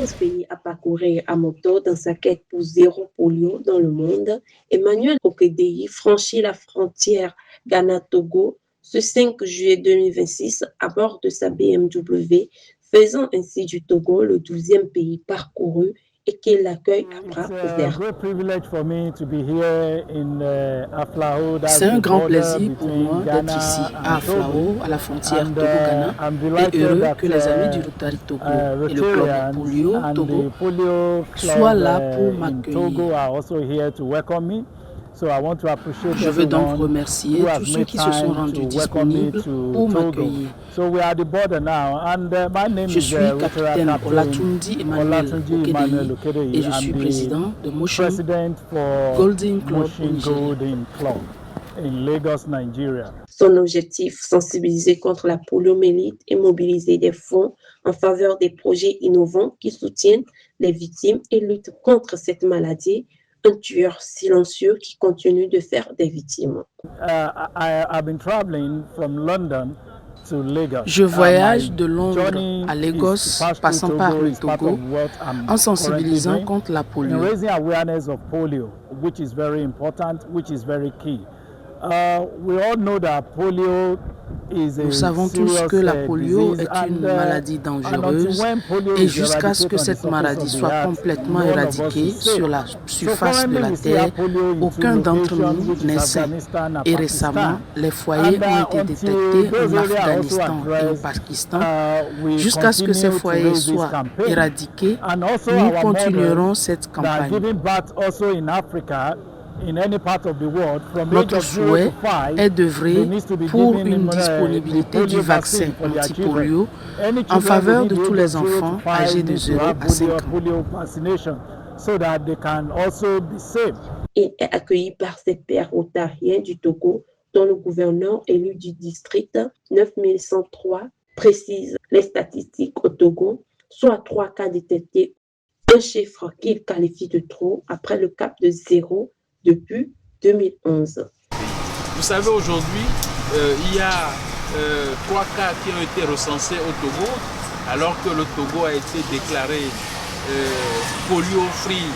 11 pays à parcourir à moto dans sa quête pour zéro polio dans le monde, Emmanuel Okedei franchit la frontière Ghana-Togo ce 5 juillet 2026 à bord de sa BMW, faisant ainsi du Togo le 12e pays parcouru et qu'il l'accueille à bras ouverts. C'est un grand plaisir pour moi d'être ici à Aflao, à la frontière Togo-Ghana, et heureux que les amis du Rotary Togo et le club Polio Togo soient là pour m'accueillir. Je veux donc remercier tous ceux qui se sont rendus disponibles pour m'accueillir. Je suis capitaine Olatundi Emmanuel Okedei et je suis président de Motion Golden Club au Nigeria. Son objectif, sensibiliser contre la poliomyélite et mobiliser des fonds en faveur des projets innovants qui soutiennent les victimes et luttent contre cette maladie, un tueur silencieux qui continue de faire des victimes. Je voyage de Londres à Lagos, passant par le Togo, en sensibilisant contre la polio. Nous savons tous que la polio est une maladie dangereuse et jusqu'à ce que cette maladie soit complètement éradiquée sur la surface de la Terre, aucun d'entre nous n'est sain. Et récemment, les foyers ont été détectés en Afghanistan et au Pakistan. Jusqu'à ce que ces foyers soient éradiqués, nous continuerons cette campagne. Notre souhait est d'œuvrer pour une disponibilité du vaccin anti-polio en faveur de tous les enfants âgés de 0 à 5 ans. Il est accueilli par ses pairs rotariens du Togo, dont le gouverneur élu du district 9103 précise les statistiques au Togo, soit 3 cas détectés, un chiffre qu'il qualifie de trop après le cap de 0 depuis 2011. Vous savez, aujourd'hui, il y a 3 cas qui ont été recensés au Togo, alors que le Togo a été déclaré polio-free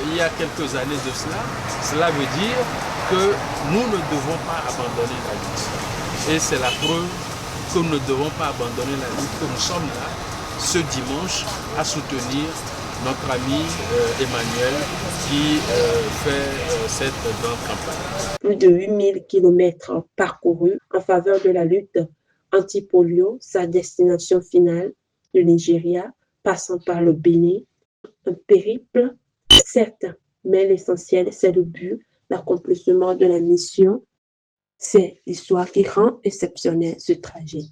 il y a quelques années de cela. Cela veut dire que nous ne devons pas abandonner la lutte. Et c'est la preuve que nous ne devons pas abandonner la lutte, que nous sommes là ce dimanche à soutenir notre ami Emmanuel qui fait cette grande campagne. Plus de 8000 km parcourus en faveur de la lutte anti-polio, sa destination finale, le Nigeria, passant par le Bénin. Un périple, certes, mais l'essentiel, c'est le but, l'accomplissement de la mission. C'est l'histoire qui rend exceptionnel ce trajet.